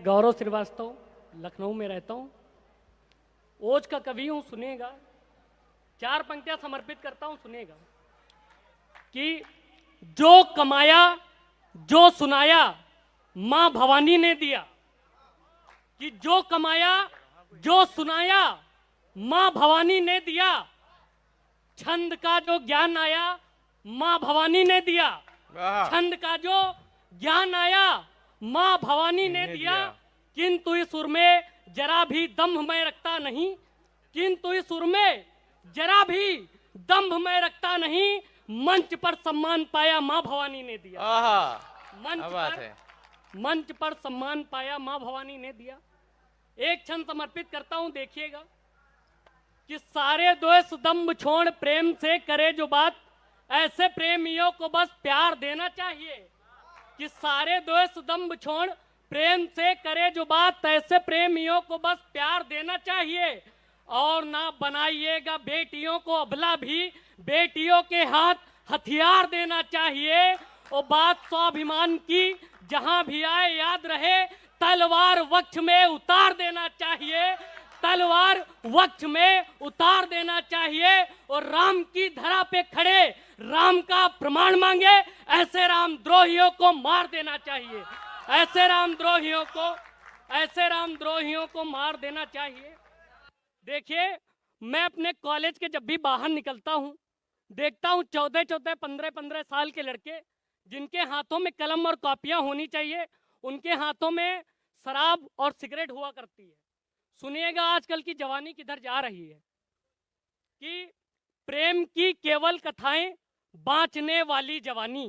गौरव श्रीवास्तव, लखनऊ में रहता हूँ। ओज का कवि हूँ, सुनिएगा। 4 पंक्तियां समर्पित करता हूँ, सुनिएगा। कि जो कमाया जो सुनाया माँ भवानी ने दिया। कि जो कमाया जो सुनाया माँ भवानी ने दिया। छंद का जो ज्ञान आया माँ भवानी ने दिया। छंद का जो ज्ञान आया माँ भवानी ने दिया। किंतु इस सुर में जरा भी दम्भ मैं रखता नहीं। किंतु इस सुर में जरा भी दम्भ मैं रखता नहीं। मंच पर सम्मान पाया माँ भवानी ने दिया। मंच पर सम्मान पाया माँ भवानी ने दिया। एक क्षण समर्पित करता हूं, देखिएगा। कि सारे द्वेष दम्भ छोड़ प्रेम से करे जो बात, ऐसे प्रेमियों को बस प्यार देना चाहिए। कि सारे द्वेष दम्भ छोड़ प्रेम से करे जो बात, ऐसे प्रेमियों को बस प्यार देना चाहिए। और ना बनाइएगा बेटियों को अबला भी, बेटियों के हाथ हथियार देना चाहिए। और बात स्वाभिमान की जहां भी आए याद रहे, तलवार वक्ष में उतार देना चाहिए। तलवार वक्ष में उतार देना चाहिए। और राम की धरा पे खड़े राम का प्रमाण मांगे, ऐसे रामद्रोहियों को मार देना चाहिए। ऐसे रामद्रोहियों को मार देना चाहिए। देखिए, मैं अपने कॉलेज के जब भी बाहर निकलता हूं, देखता हूं 14-14, 15-15 साल के लड़के जिनके हाथों में कलम और कॉपियां होनी चाहिए, उनके हाथों में शराब और सिगरेट हुआ करती है। सुनिएगा, आजकल की जवानी किधर जा रही है। कि प्रेम की केवल कथाएं बांचने वाली जवानी।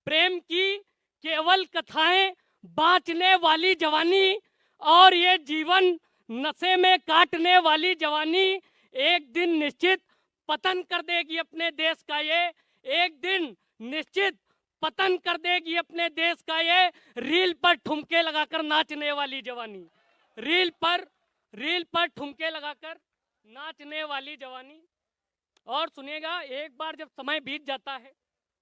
प्रेम की केवल कथाएं बांचने वाली जवानी। और ये जीवन नशे में काटने वाली जवानी एक दिन निश्चित पतन कर देगी अपने देश का। ये एक दिन निश्चित पतन कर देगी अपने देश का। ये रील पर ठुमके लगाकर नाचने वाली जवानी। रील पर ठुमके लगाकर नाचने वाली जवानी। और सुनिएगा, एक बार जब समय बीत जाता है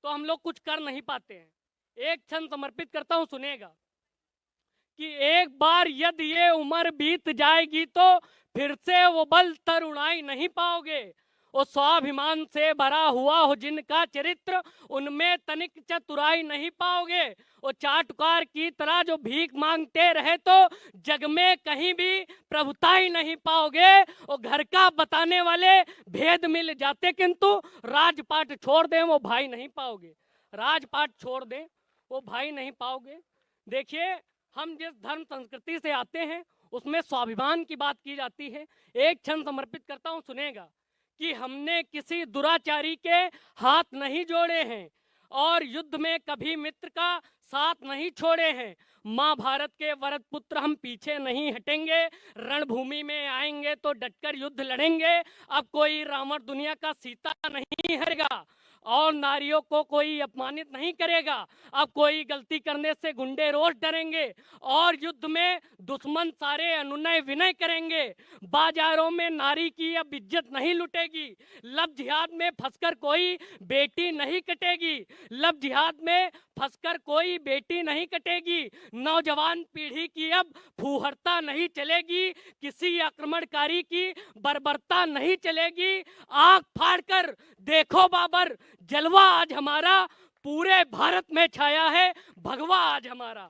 तो हम लोग कुछ कर नहीं पाते हैं। एक क्षण समर्पित करता हूं, सुनिएगा। कि एक बार यदि ये उम्र बीत जाएगी तो फिर से वो बल तरुणाई नहीं पाओगे। और स्वाभिमान से भरा हुआ हो जिनका चरित्र, उनमें तनिक चतुराई नहीं पाओगे। और चाटुकार की तरह जो भीख मांगते रहे तो जग में कहीं भी प्रभुताई नहीं पाओगे। और घर का बताने वाले भेद मिल जाते, किंतु राजपाट छोड़ दें वो भाई नहीं पाओगे। राजपाट छोड़ दें वो भाई नहीं पाओगे। देखिए, हम जिस धर्म संस्कृति से आते हैं उसमें स्वाभिमान की बात की जाती है। एक क्षण समर्पित करता हूं, सुनेगा। कि हमने किसी दुराचारी के हाथ नहीं जोड़े हैं और युद्ध में कभी मित्र का साथ नहीं छोड़े हैं। माँ भारत के वरद पुत्र हम पीछे नहीं हटेंगे। रणभूमि में आएंगे तो डटकर युद्ध लड़ेंगे। अब कोई रावण दुनिया का सीता नहीं हरेगा और नारियों को कोई अपमानित नहीं करेगा। अब कोई गलती करने से गुंडे रोज डरेंगे और युद्ध में दुश्मन सारे अनुनय विनय करेंगे। बाजारों में नारी की अब इज्जत नहीं लुटेगी। लब जिहाद में फंसकर कोई बेटी नहीं कटेगी। लब जिहाद में फंसकर कोई बेटी नहीं कटेगी। नौजवान पीढ़ी की अब फूहरता नहीं चलेगी। किसी आक्रमणकारी की बर्बरता नहीं चलेगी। आंख फाड़कर देखो बाबर, जलवा आज हमारा पूरे भारत में छाया है। भगवा आज हमारा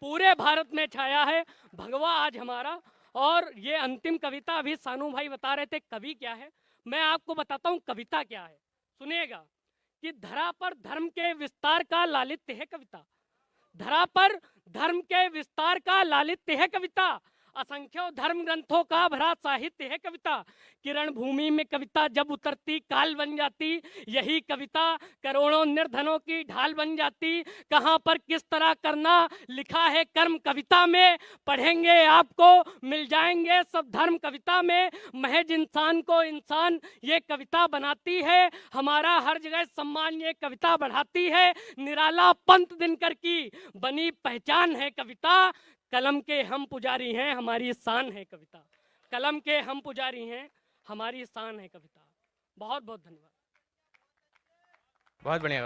पूरे भारत में छाया है। भगवा आज हमारा। और ये अंतिम कविता अभी सानू भाई बता रहे थे कवि क्या है, मैं आपको बताता हूँ कविता क्या है। सुनिएगा। कि धरा पर धर्म के विस्तार का लालित्य है कविता। धरा पर धर्म के विस्तार का लालित्य है कविता। असंख्यों धर्म ग्रंथों का भरा साहित्य है कविता। किरण भूमि में कविता जब उतरती काल बन जाती। यही कविता करोड़ों निर्धनों की ढाल बन जाती। कहां पर किस तरह करना लिखा है कर्म कविता में। पढ़ेंगे आपको मिल जाएंगे सब धर्म कविता में। महज इंसान को इंसान ये कविता बनाती है। हमारा हर जगह सम्मान ये कविता बढ़ाती है। निराला पंत दिनकर की बनी पहचान है कविता। कलम के हम पुजारी हैं, हमारी शान है कविता। कलम के हम पुजारी हैं, हमारी शान है कविता। बहुत बहुत धन्यवाद। बहुत बढ़िया।